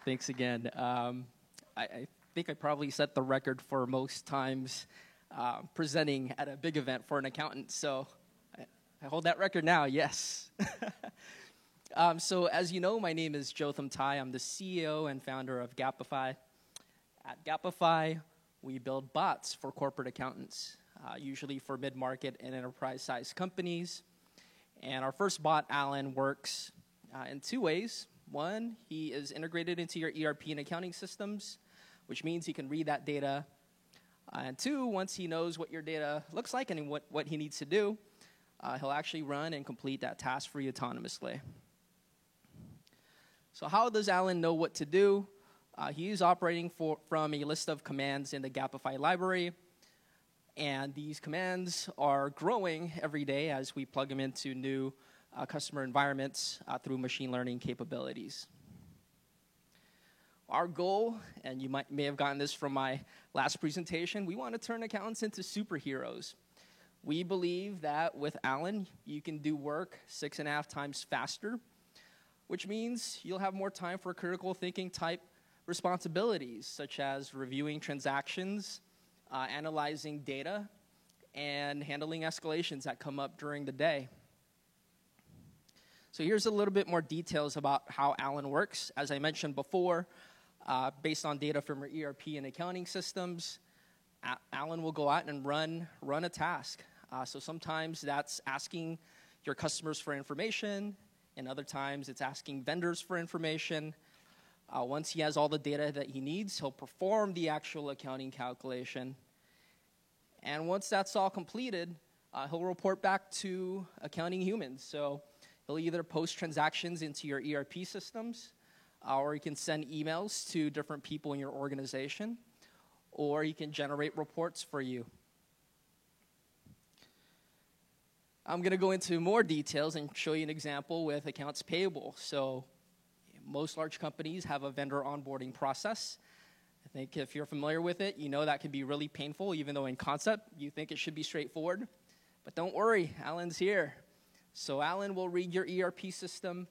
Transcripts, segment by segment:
Thanks again. I think I probably set the record for most times presenting at a big event for an accountant, so I hold that record now, yes. So as you know, my name is Jotham Tai. I'm the CEO and founder of Gapify. At Gapify, we build bots for corporate accountants, usually for mid-market and enterprise-sized companies. And our first bot, Alan, works in two ways. One, he is integrated into your ERP and accounting systems, which means he can read that data. And two, once he knows what your data looks like and what he needs to do, he'll actually run and complete that task for you autonomously. So how does Alan know what to do? He is operating from a list of commands in the Gapify library, and these commands are growing every day as we plug them into new customer environments through machine learning capabilities. Our goal, and you may have gotten this from my last presentation, we want to turn accountants into superheroes. We believe that with Alan, you can do work 6.5 times faster, which means you'll have more time for critical thinking type responsibilities, such as reviewing transactions, analyzing data, and handling escalations that come up during the day. So here's a little bit more details about how Alan works. As I mentioned before, based on data from your ERP and accounting systems, Alan will go out and run a task. So sometimes that's asking your customers for information, and other times it's asking vendors for information. Once he has all the data that he needs, he'll perform the actual accounting calculation. And once that's all completed, he'll report back to accounting humans. So he'll either post transactions into your ERP systems, or he can send emails to different people in your organization, or he can generate reports for you. I'm going to go into more details and show you an example with accounts payable. So most large companies have a vendor onboarding process. I think if you're familiar with it, you know that can be really painful, even though in concept you think it should be straightforward. But don't worry, Alan's here. So Alan will read your ERP system,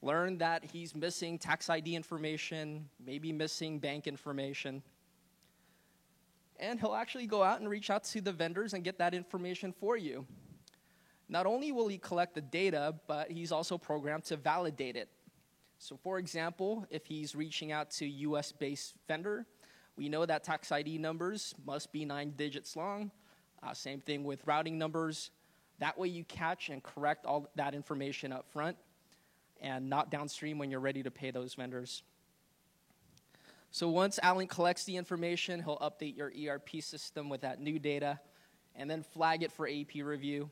learn that he's missing tax ID information, maybe missing bank information, and he'll actually go out and reach out to the vendors and get that information for you. Not only will he collect the data, but he's also programmed to validate it. So for example, if he's reaching out to US-based vendor, we know that tax ID numbers must be 9 digits long. Same thing with routing numbers. That way you catch and correct all that information up front and not downstream when you're ready to pay those vendors. So once Alan collects the information, he'll update your ERP system with that new data and then flag it for AP review.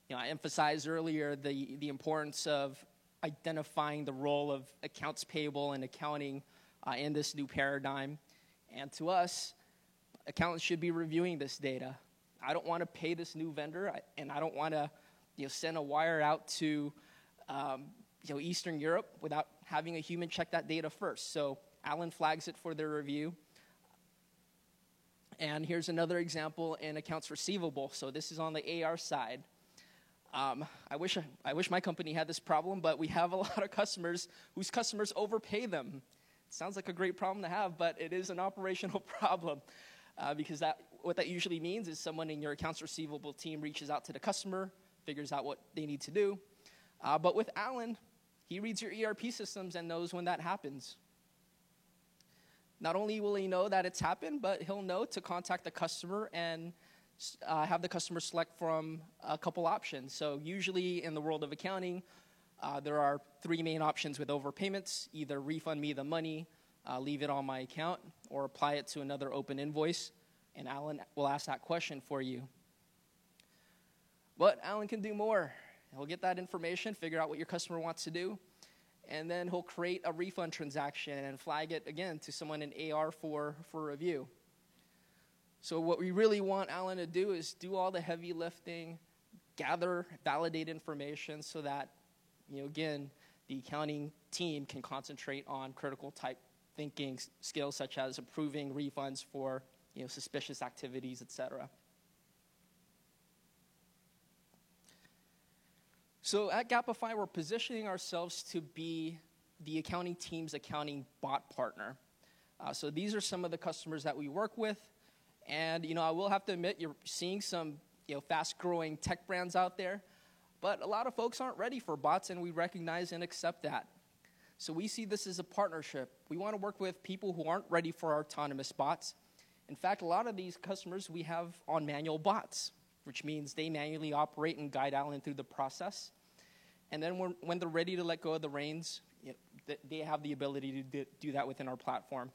You know, I emphasized earlier the importance of identifying the role of accounts payable and accounting in this new paradigm. And to us, accountants should be reviewing this data. I don't want to pay this new vendor, and I don't want to send a wire out to Eastern Europe without having a human check that data first. So Alan flags it for their review. And here's another example in accounts receivable. So this is on the AR side. I wish my company had this problem, but we have a lot of customers whose customers overpay them. It sounds like a great problem to have, but it is an operational problem because what that usually means is someone in your accounts receivable team reaches out to the customer, figures out what they need to do. But with Alan, he reads your ERP systems and knows when that happens. Not only will he know that it's happened, but he'll know to contact the customer and have the customer select from a couple options. So usually in the world of accounting, there are 3 main options with overpayments: either refund me the money, leave it on my account, or apply it to another open invoice. And Alan will ask that question for you. But Alan can do more. He'll get that information, figure out what your customer wants to do, and then he'll create a refund transaction and flag it again to someone in AR for review. So what we really want Alan to do is do all the heavy lifting, gather, validate information so that, again, the accounting team can concentrate on critical type thinking skills such as approving refunds for, suspicious activities, etc. So at Gapify, we're positioning ourselves to be the accounting team's accounting bot partner. So these are some of the customers that we work with. And, I will have to admit, you're seeing some, fast-growing tech brands out there. But a lot of folks aren't ready for bots, and we recognize and accept that. So we see this as a partnership. We want to work with people who aren't ready for autonomous bots. In fact, a lot of these customers we have on manual bots, which means they manually operate and guide Alan through the process. And then when they're ready to let go of the reins, they have the ability to do that within our platform.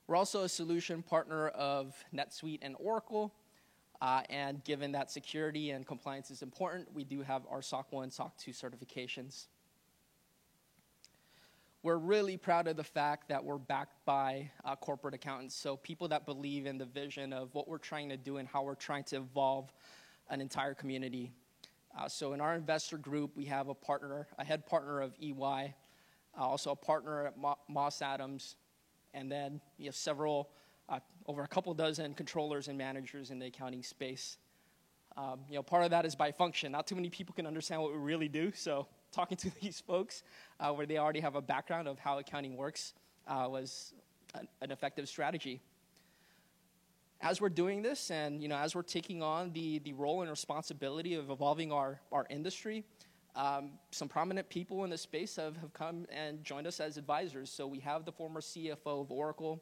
We're also a solution partner of NetSuite and Oracle. And given that security and compliance is important, we do have our SOC 1 and SOC 2 certifications. We're really proud of the fact that we're backed by corporate accountants, so people that believe in the vision of what we're trying to do and how we're trying to evolve an entire community. So in our investor group, we have a head partner of EY, also a partner at Moss Adams, and then several, over a couple dozen controllers and managers in the accounting space. Part of that is by function. Not too many people can understand what we really do, so talking to these folks where they already have a background of how accounting works was an effective strategy. As we're doing this and as we're taking on the role and responsibility of evolving our industry, some prominent people in the space have come and joined us as advisors. So we have the former CFO of Oracle,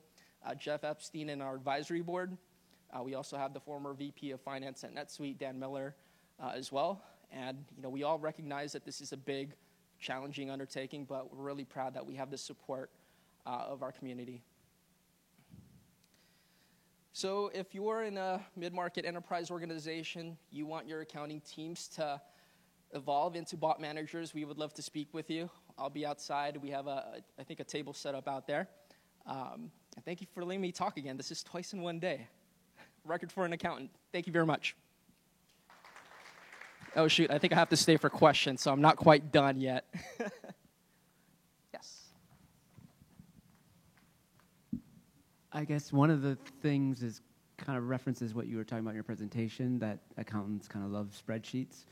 Jeff Epstein, in our advisory board. We also have the former VP of Finance at NetSuite, Dan Miller, as well. And we all recognize that this is a big, challenging undertaking, but we're really proud that we have the support of our community. So if you're in a mid-market enterprise organization, you want your accounting teams to evolve into bot managers, we would love to speak with you. I'll be outside. We have, I think, a table set up out there. And thank you for letting me talk again. This is twice in one day. Record for an accountant. Thank you very much. Oh, shoot. I think I have to stay for questions, so I'm not quite done yet. Yes. I guess one of the things is kind of references what you were talking about in your presentation, that accountants kind of love spreadsheets.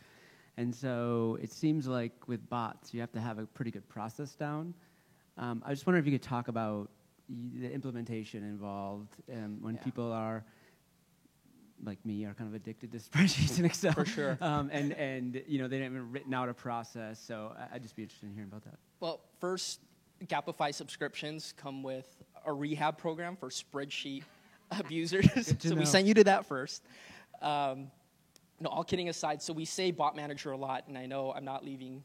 And so it seems like with bots, you have to have a pretty good process down. I just wonder if you could talk about the implementation involved when people are, like me, are kind of addicted to spreadsheets and Excel. For sure. And they haven't written out a process. So I'd just be interested in hearing about that. Well, first, Gapify subscriptions come with a rehab program for spreadsheet abusers. So we sent you to that first. All kidding aside, so we say bot manager a lot, and I know I'm not leaving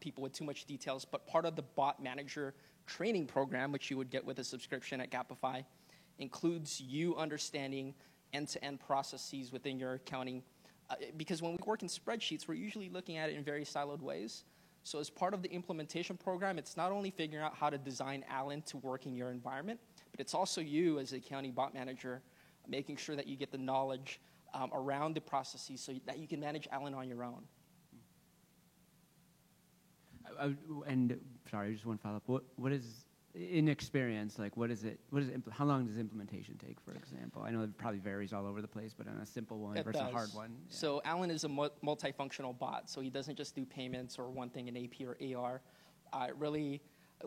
people with too much details, but part of the bot manager training program, which you would get with a subscription at Gapify, includes you understanding end-to-end processes within your accounting. Because when we work in spreadsheets, we're usually looking at it in very siloed ways. So as part of the implementation program, it's not only figuring out how to design Alan to work in your environment, but it's also you as the accounting bot manager making sure that you get the knowledge around the processes so that you can manage Alan on your own. Sorry, just one follow-up. What is, in experience, like how long does implementation take, for example? I know it probably varies all over the place, but on a simple one versus a hard one. Yeah. So Alan is a multifunctional bot, so he doesn't just do payments or one thing in AP or AR.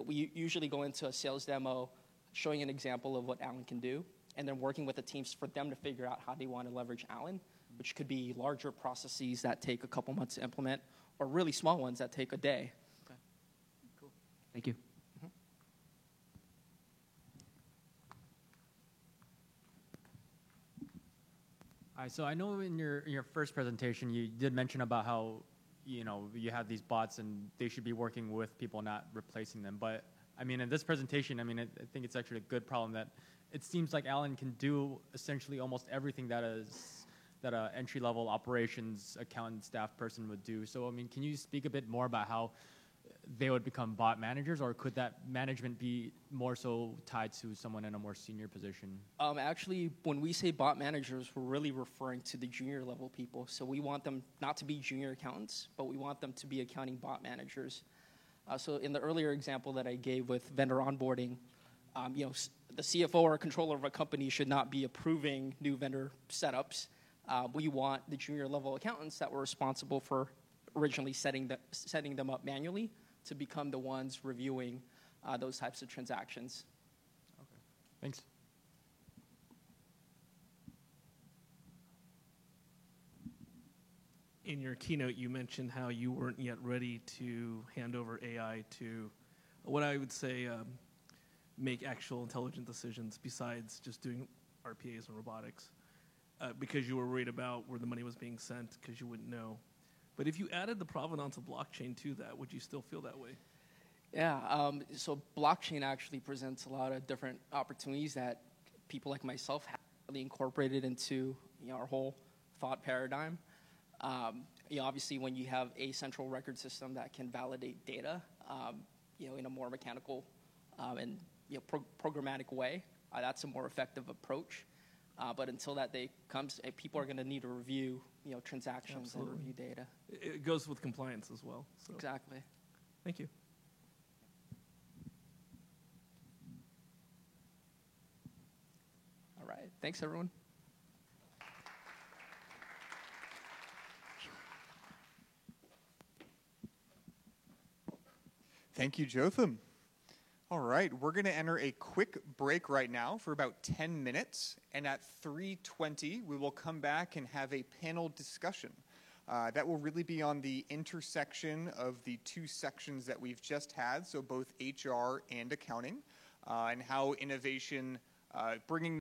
We usually go into a sales demo showing an example of what Alan can do, and then working with the teams for them to figure out how they want to leverage Alan, which could be larger processes that take a couple months to implement, or really small ones that take a day. Okay. Cool. Thank you. Mm-hmm. All right, so I know in your first presentation you did mention about how you have these bots and they should be working with people, not replacing them. But I mean, in this presentation, I think it's actually a good problem that it seems like Alan can do essentially almost everything that a entry-level operations accountant staff person would do. So, I mean, can you speak a bit more about how they would become bot managers, or could that management be more so tied to someone in a more senior position? Actually, when we say bot managers, we're really referring to the junior level people. So we want them not to be junior accountants, but we want them to be accounting bot managers. So in the earlier example that I gave with vendor onboarding, the CFO or controller of a company should not be approving new vendor setups. We want the junior level accountants that were responsible for originally setting them up manually to become the ones reviewing those types of transactions. Okay. Thanks. In your keynote, you mentioned how you weren't yet ready to hand over AI to what I would say make actual intelligent decisions besides just doing RPAs and robotics, because you were worried about where the money was being sent because you wouldn't know. But if you added the provenance of blockchain to that, would you still feel that way? Yeah, so blockchain actually presents a lot of different opportunities that people like myself have really incorporated into our whole thought paradigm. Obviously, when you have a central record system that can validate data, in a more mechanical and programmatic way, that's a more effective approach. But until that day comes, people are going to need to review, transactions Absolutely. and review data. It goes with compliance as well. So. Exactly. Thank you. All right. Thanks, everyone. Thank you, Jotham. All right, we're going to enter a quick break right now for about 10 minutes, and at 3:20, we will come back and have a panel discussion. That will really be on the intersection of the two sections that we've just had, so both HR and accounting, and how innovation, bringing